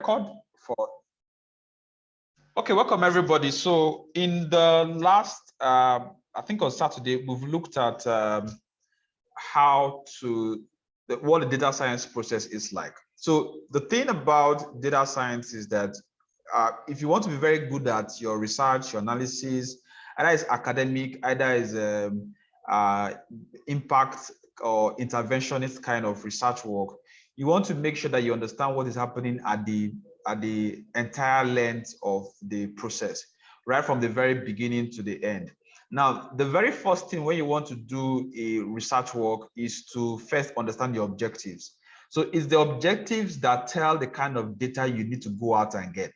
record for. Okay, welcome everybody. So in the last, I think on Saturday, we've looked at what the data science process is like. So the thing about data science is that if you want to be very good at your research, your analysis, either it's academic, either it's impact or interventionist kind of research work, you want to make sure that you understand what is happening at the entire length of the process, right from the very beginning to the end. Now, the very first thing when you want to do a research work is to first understand your objectives. So it's the objectives that tell the kind of data you need to go out and get,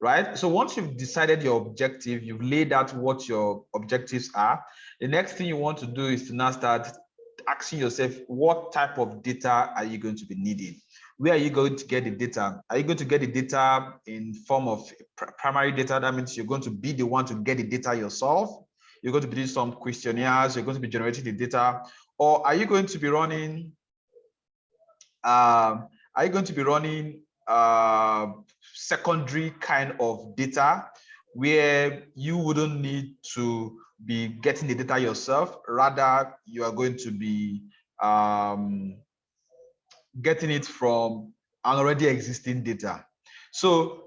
right? So once you've decided your objective, you've laid out what your objectives are, the next thing you want to do is to now start asking yourself, what type of data are you going to be needing? Where are you going to get the data? Are you going to get the data in form of primary data? That means you're going to be the one to get the data yourself. You're going to be doing some questionnaires. You're going to be generating the data. Or are you going to be running, secondary kind of data where you wouldn't need to be getting the data yourself, rather you are going to be getting it from an already existing data. So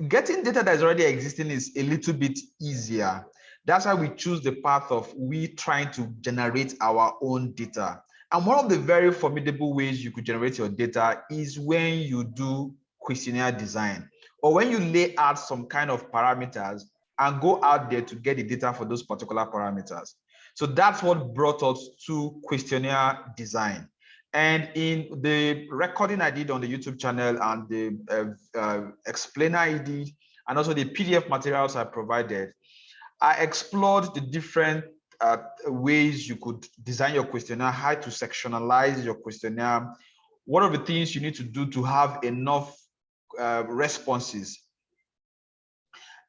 getting data that is already existing is a little bit easier. That's why we choose the path of we trying to generate our own data. And one of the very formidable ways you could generate your data is when you do questionnaire design, or when you lay out some kind of parameters and go out there to get the data for those particular parameters. So that's what brought us to questionnaire design. And in the recording I did on the YouTube channel and the explainer I did, and also the PDF materials I provided, I explored the different ways you could design your questionnaire, how to sectionalize your questionnaire, what are the things you need to do to have enough responses.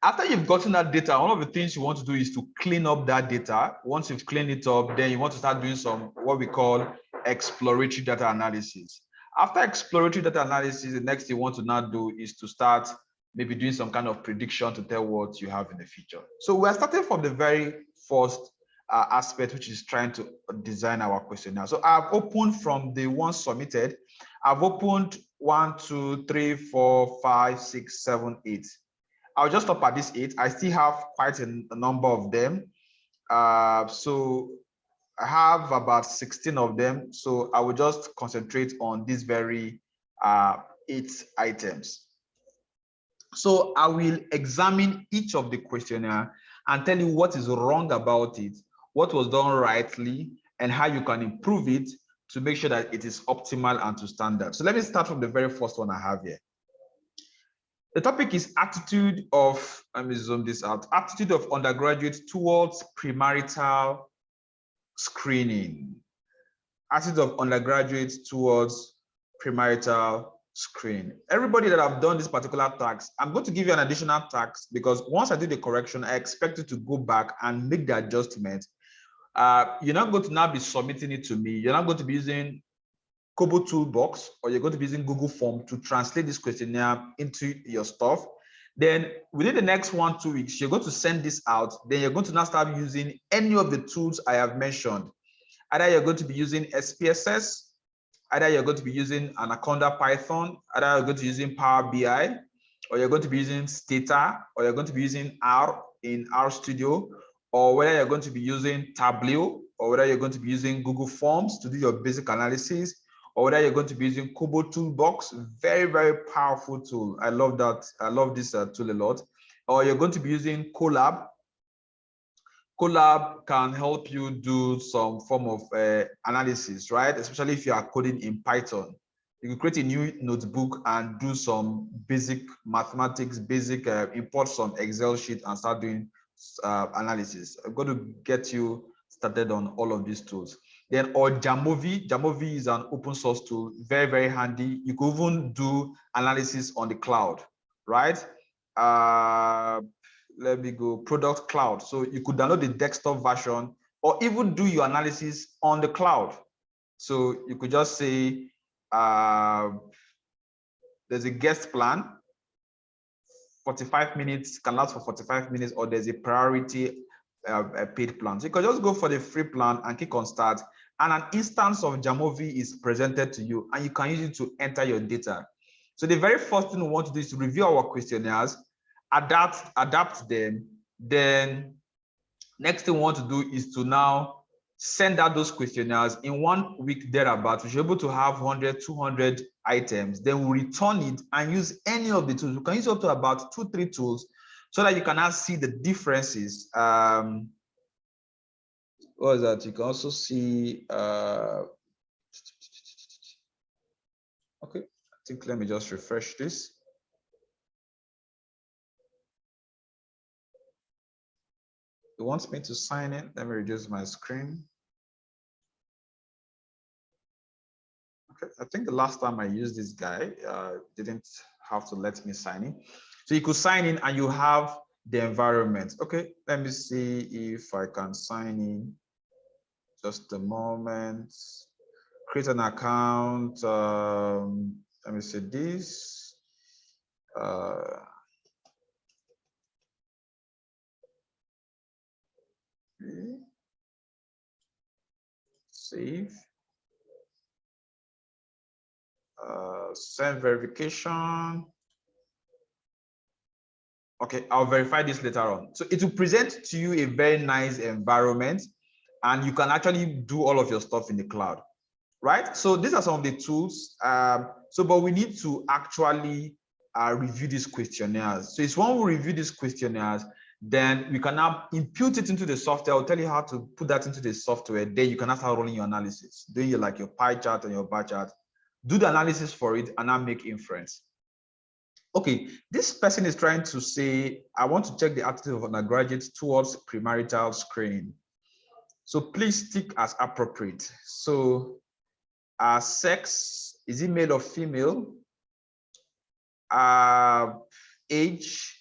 After you've gotten that data, one of the things you want to do is to clean up that data. Once you've cleaned it up, then you want to start doing some what we call exploratory data analysis. After exploratory data analysis, the next thing you want to now do is to start maybe doing some kind of prediction to tell what you have in the future. So we're starting from the very first aspect, which is trying to design our questionnaire. So I've opened from the ones submitted. I've opened 1, 2, 3, 4, 5, 6, 7, 8. I'll just stop at this 8. I still have quite a number of them. So I have about 16 of them. So I will just concentrate on these very 8 items. So I will examine each of the questionnaire and tell you what is wrong about it, what was done rightly, and how you can improve it to make sure that it is optimal and to standard. So let me start from the very first one I have here. The topic is attitude of, let me zoom this out, attitude of undergraduates towards premarital screening. Attitude of undergraduates towards premarital screening. Everybody that have done this particular task, I'm going to give you an additional task because once I do the correction, I expect you to go back and make the adjustment. You're not going to now be submitting it to me. You're not going to be using Kobo Toolbox, or you're going to be using Google Form to translate this questionnaire into your stuff. Then within the next 1-2 weeks, you're going to send this out. Then you're going to now start using any of the tools I have mentioned. Either you're going to be using SPSS, either you're going to be using Anaconda Python, either you're going to be using Power BI, or you're going to be using Stata, or you're going to be using R in RStudio, or whether you're going to be using Tableau, or whether you're going to be using Google Forms to do your basic analysis, or whether you're going to be using Kobo Toolbox, very, very powerful tool. I love that. I love this tool a lot. Or you're going to be using Colab. Colab can help you do some form of analysis, right? Especially if you are coding in Python. You can create a new notebook and do some basic mathematics, import some Excel sheet and start doing analysis. I'm going to get you started on all of these tools. Then, or Jamovi. Jamovi is an open source tool, very, very handy. You can even do analysis on the cloud, right? Let me go, product cloud. So you could download the desktop version or even do your analysis on the cloud. So you could just say, there's a guest plan, 45 minutes, can last for 45 minutes, or there's a priority paid plan. So you can just go for the free plan and click on start, and an instance of Jamovi is presented to you, and you can use it to enter your data. So the very first thing we want to do is to review our questionnaires, adapt them. Then next thing we want to do is to now send out those questionnaires in 1 week thereabout. We should be able to have 100, 200 items. Then we return it and use any of the tools. We can use up to about 2-3 tools so that you can now see the differences. What is that? You can also see, okay, I think let me just refresh this. It wants me to sign in. Let me reduce my screen. Okay, I think the last time I used this guy, didn't have to let me sign in. So you could sign in and you have the environment. Okay, let me see if I can sign in. Just a moment. Create an account. Let me see this. Save. Send verification. Okay, I'll verify this later on. So it will present to you a very nice environment, and you can actually do all of your stuff in the cloud, right? So these are some of the tools. But we need to actually review these questionnaires. So it's when we review these questionnaires, then we can now input it into the software. I'll tell you how to put that into the software. Then you can now start rolling your analysis, doing your pie chart and your bar chart, do the analysis for it, and now make inference. Okay, this person is trying to say, I want to check the attitude of undergraduates towards premarital screening. So please tick as appropriate. So sex, is it male or female? Age,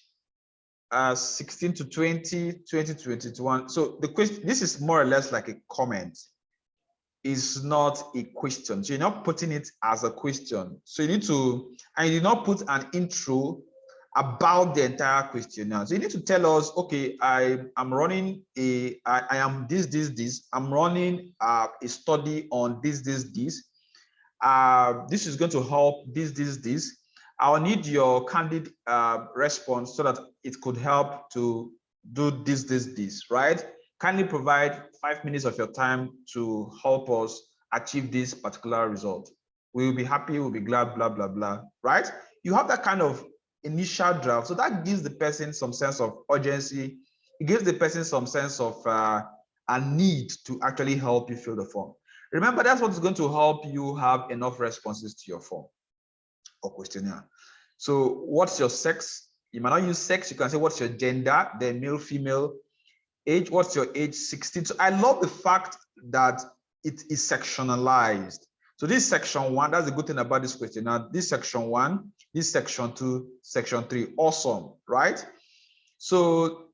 16 to 20, 20 to 21. So the question, this is more or less like a comment. Is not a question. So you're not putting it as a question. So you need to, and you did not put an intro about the entire questionnaire. So you need to tell us, okay, I am running I am this. I'm running a study on this. This is going to help this. I'll need your candid response so that it could help to do this, right? Kindly provide 5 minutes of your time to help us achieve this particular result. We will be happy, we'll be glad, blah, blah, blah, right? You have that kind of initial draft. So that gives the person some sense of urgency. It gives the person some sense of a need to actually help you fill the form. Remember, that's what's going to help you have enough responses to your form or questionnaire. So what's your sex? You might not use sex. You can say, what's your gender? Then male, female. Age, what's your age? 16. So I love the fact that it is sectionalized. So this section 1, that's the good thing about this question. Now, this section 1, this section 2, section 3, awesome, right? So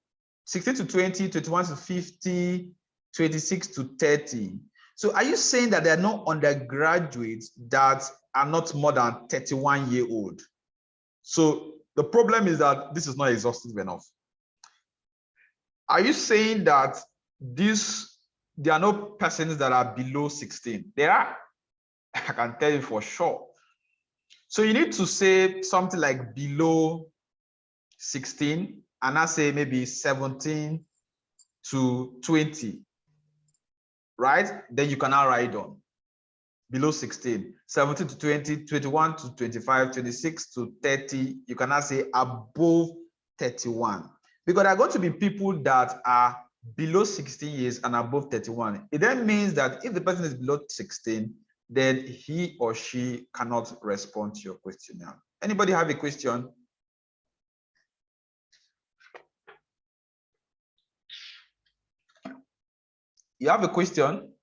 16 to 20, 21 to 50, 26 to 30. So are you saying that there are no undergraduates that are not more than 31 years old? So the problem is that this is not exhaustive enough. Are you saying that there are no persons that are below 16? There are. I can tell you for sure. So you need to say something like below 16, and I say maybe 17 to 20, right? Then you can now write on below 16, 17 to 20, 21 to 25, 26 to 30. You can now say above 31. Because there are going to be people that are below 16 years and above 31. It then means that if the person is below 16, then he or she cannot respond to your questionnaire. Anybody have a question? You have a question?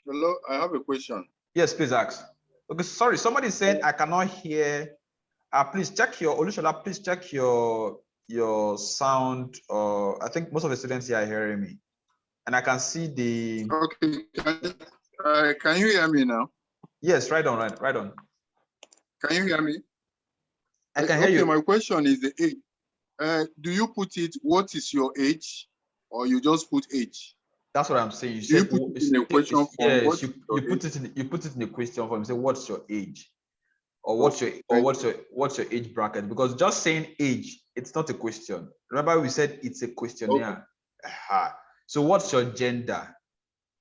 Hello, I have a question. Yes, please ask. Okay, sorry, somebody said I cannot hear. Please check your Olushola, please check your sound. I think most of the students here are hearing me, and I can see the. Okay, can you hear me now? Yes, right on, right on. Can you hear me? I can hear okay, you. my question is the age. Do you put it, what is your age, or you just put age? That's what I'm saying. You Do said you put it in a question form? yes. What You put it in the question form. You say, what's your age, or what's your age bracket? Because just saying age, it's not a question. Remember, we said it's a questionnaire. Okay. So what's your gender,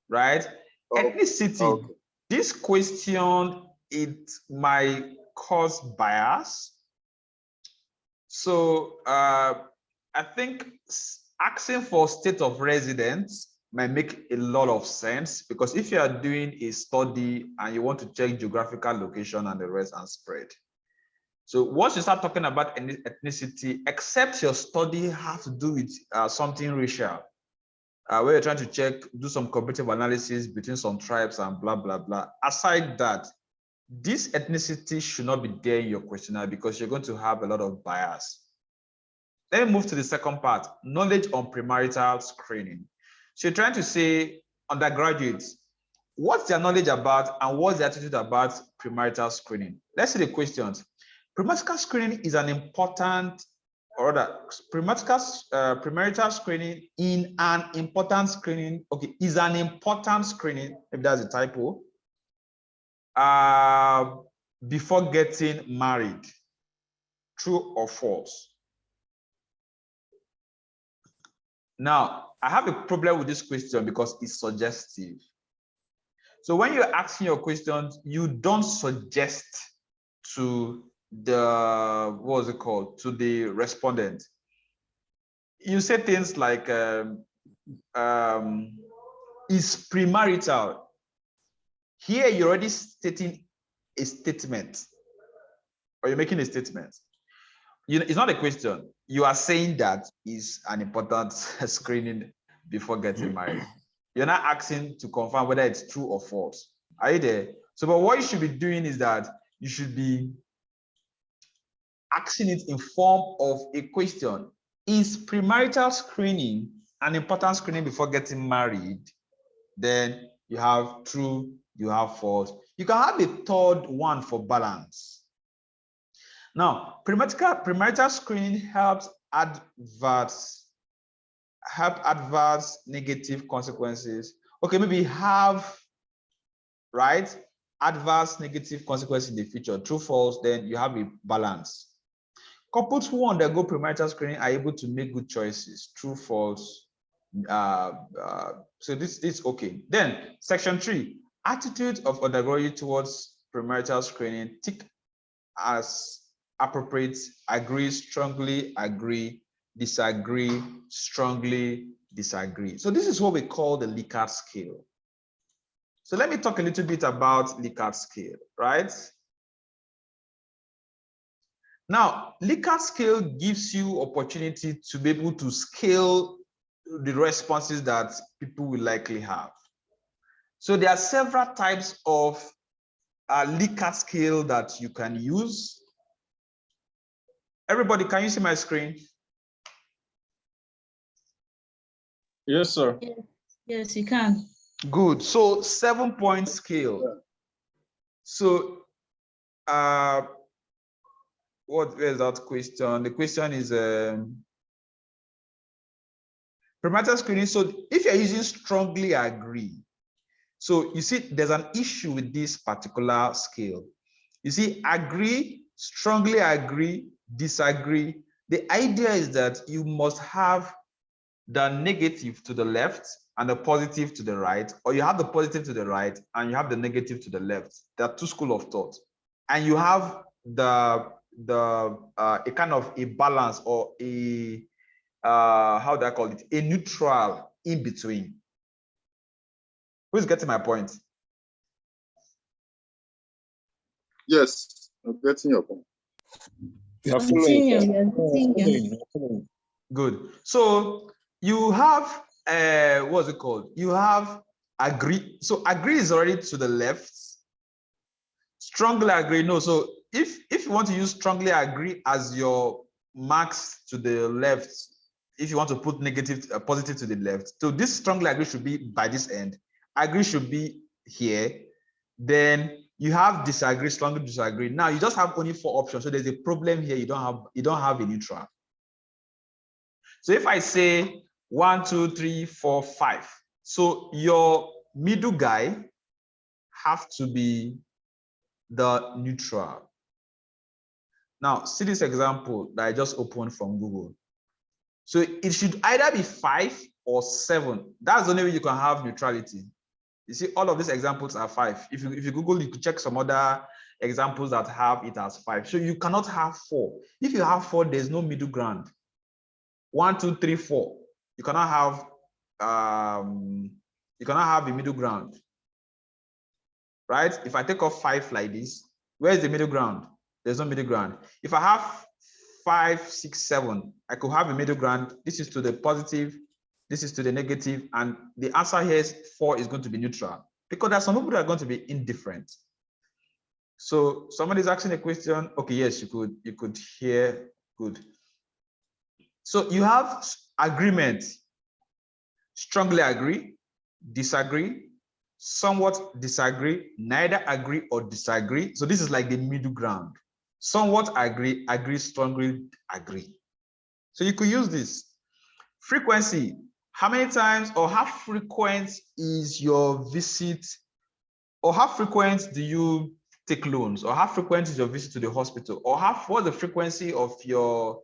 right? Ethnicity. Okay. This question, it might cause bias. So I think asking for state of residence might make a lot of sense, because if you are doing a study and you want to check geographical location and the rest and spread. So once you start talking about ethnicity, except your study has to do with something racial, where you're trying to do some comparative analysis between some tribes and blah, blah, blah. Aside that, this ethnicity should not be there in your questionnaire, because you're going to have a lot of bias. Let me move to the second part, knowledge on premarital screening. So you're trying to say, undergraduates, what's their knowledge about and what's their attitude about premarital screening? Let's see the questions. Premarital screening is an important, or rather, premarital screening in an important screening, okay, is an important screening, if that's a typo, before getting married. True or false? Now, I have a problem with this question because it's suggestive. So when you're asking your questions, you don't suggest to the, what was it called, to the respondent. You say things like, is premarital. Here, you're already stating a statement, or you're making a statement. It's not a question. You are saying that is an important screening before getting married. You're not asking to confirm whether it's true or false. Are you there? So, but what you should be doing is that you should be asking it in form of a question. Is premarital screening an important screening before getting married? Then you have true, you have false. You can have a third one for balance. Now, premarital screening helps adverse negative consequences. Okay, maybe have, right, adverse negative consequences in the future. True, false, then you have a balance. Couples who undergo premarital screening are able to make good choices. True, false. So this is okay. Then section 3, attitude of undergraduate towards premarital screening. Tick as appropriate, agree, strongly agree, disagree, strongly disagree. So this is what we call the Likert scale. So let me talk a little bit about Likert scale, right? Now, Likert scale gives you opportunity to be able to scale the responses that people will likely have. So there are several types of Likert scale that you can use. Everybody, can you see my screen? Yes, sir. Yes, you can. Good. So 7-point scale. So what is that question? The question is premarital screening. So if you're using strongly agree, so you see there's an issue with this particular scale. You see, agree, strongly agree, disagree. The idea is that you must have the negative to the left and the positive to the right, or you have the positive to the right and you have the negative to the left. There are two schools of thought, and you have a kind of a balance, or a how do I call it, a neutral in between. Who's getting my point? Yes, I'm getting your point. Good. So you have what's it called? You have agree. So agree is already to the left. Strongly agree, no. So if you want to use strongly agree as your marks to the left, if you want to put negative, positive to the left, so this strongly agree should be by this end. Agree should be here. Then You have disagree, strongly disagree. Now you just have only 4 options. So there's a problem here. You don't have a neutral. So if I say 1, 2, 3, 4, 5, so your middle guy have to be the neutral. Now see this example that I just opened from Google. So it should either be 5 or 7. That's the only way you can have neutrality. You see, all of these examples are 5. If you Google, you could check some other examples that have it as 5. So you cannot have 4. If you have 4, there's no middle ground. 1, 2, 3, 4. You cannot have a middle ground, right? If I take off 5 like this, where is the middle ground? There's no middle ground. If I have 5, 6, 7, I could have a middle ground. This is to the positive, this is to the negative, and the answer here is 4 is going to be neutral, because there are some people that are going to be indifferent. So somebody's asking a question. Okay, yes, you could hear good. So you have agreement, strongly agree, disagree, somewhat disagree, neither agree or disagree. So this is like the middle ground. Somewhat agree, agree, strongly agree. So you could use this. Frequency, how many times or how frequent is your visit, or how frequent do you take loans, or how frequent is your visit to the hospital, or what's the frequency of your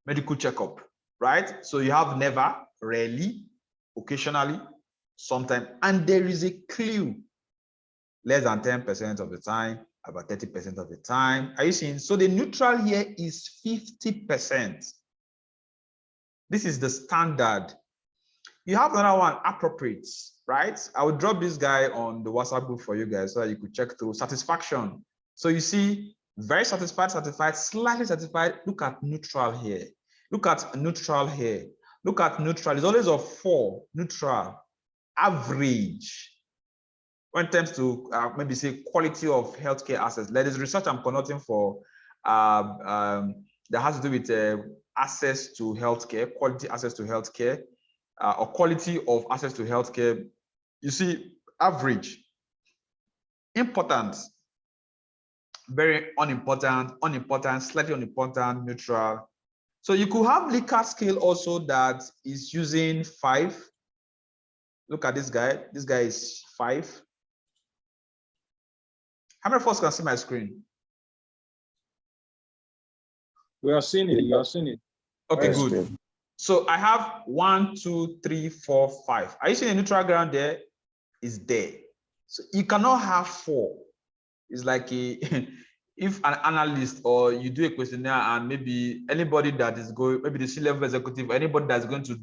medical checkup, right? So you have never, rarely, occasionally, sometimes, and there is a clue. Less than 10% of the time, about 30% of the time. Are you seeing? So the neutral here is 50%. This is the standard. You have another one, appropriate, right? I will drop this guy on the WhatsApp group for you guys so that you could check through. Satisfaction. So you see, very satisfied, satisfied, slightly satisfied. Look at neutral here. Look at neutral here. Look at neutral. It's always a 4, neutral, average. When it comes to maybe say quality of healthcare access, there is research I'm conducting for that has to do with access to healthcare, quality access to healthcare, or quality of access to healthcare. You see, average, important, very unimportant, unimportant, slightly unimportant, neutral. So you could have Likert scale also that is using 5. Look at this guy. This guy is 5. How many of us can see my screen? We are seeing it. You are seeing it. Okay, good. So I have 1, 2, 3, 4, 5. Are you seeing a neutral ground there? Is there. So you cannot have 4. It's like if an analyst or you do a questionnaire and maybe anybody that is going, maybe the C-level executive, anybody that's going to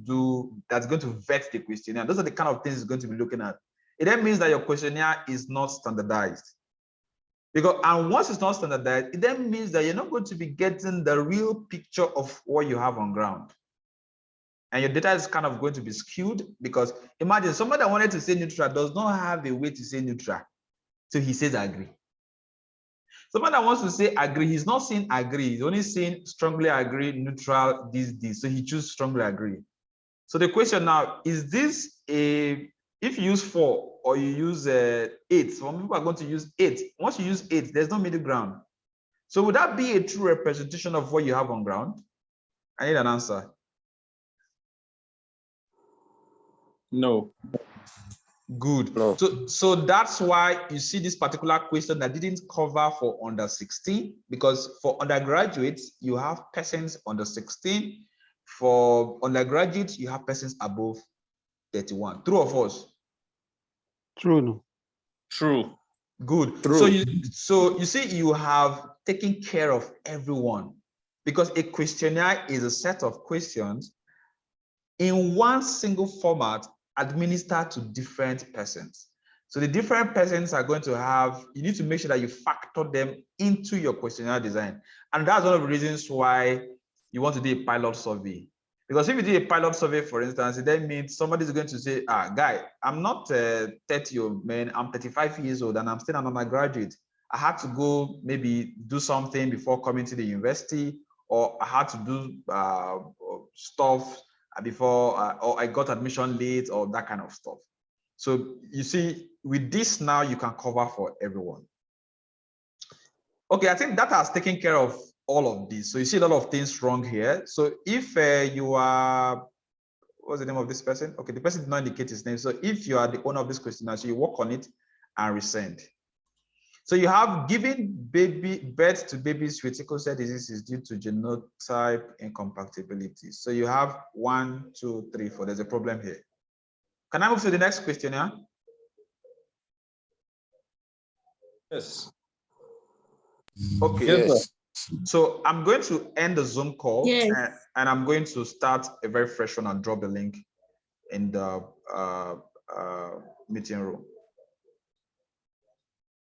vet the questionnaire, those are the kind of things it's going to be looking at. It then means that your questionnaire is not standardized. And once it's not standardized, it then means that you're not going to be getting the real picture of what you have on ground. And your data is kind of going to be skewed, because imagine somebody that wanted to say neutral does not have a way to say neutral. So he says agree. Somebody that wants to say agree, he's not saying agree, he's only saying strongly agree, neutral, this. So he chooses strongly agree. So the question now, is this if you use 4 or you use 8, some people are going to use 8. Once you use 8, there's no middle ground. So would that be a true representation of what you have on ground? I need an answer. No. Good. No. So that's why you see this particular question that didn't cover for under 16, because for undergraduates, you have persons under 16. For undergraduates, you have persons above 31. True or false? True. No. True. Good. True. So you see, you have taken care of everyone, because a questionnaire is a set of questions in one single format administered to different persons. So the different persons are going to have, you need to make sure that you factor them into your questionnaire design. And that's one of the reasons why you want to do a pilot survey. Because if you do a pilot survey, for instance, it then means somebody is going to say, guy, I'm not 30 old man, I'm 35 years old and I'm still an undergraduate. I had to go maybe do something before coming to the university, or I had to do stuff before, or I got admission late, or that kind of stuff. So you see, with this now, you can cover for everyone. Okay, I think that has taken care of all of this. So you see a lot of things wrong here. So if you are, what's the name of this person? Okay, the person did not indicate his name. So if you are the owner of this questionnaire, so you work on it and resend. So you have giving birth to babies with sickle cell disease is due to genotype incompatibility. So you have 1, 2, 3, 4. There's a problem here. Can I move to the next questionnaire? Yes. Okay. Yes, So I'm going to end the Zoom call, Yes. and I'm going to start a very fresh one and drop the link in the meeting room.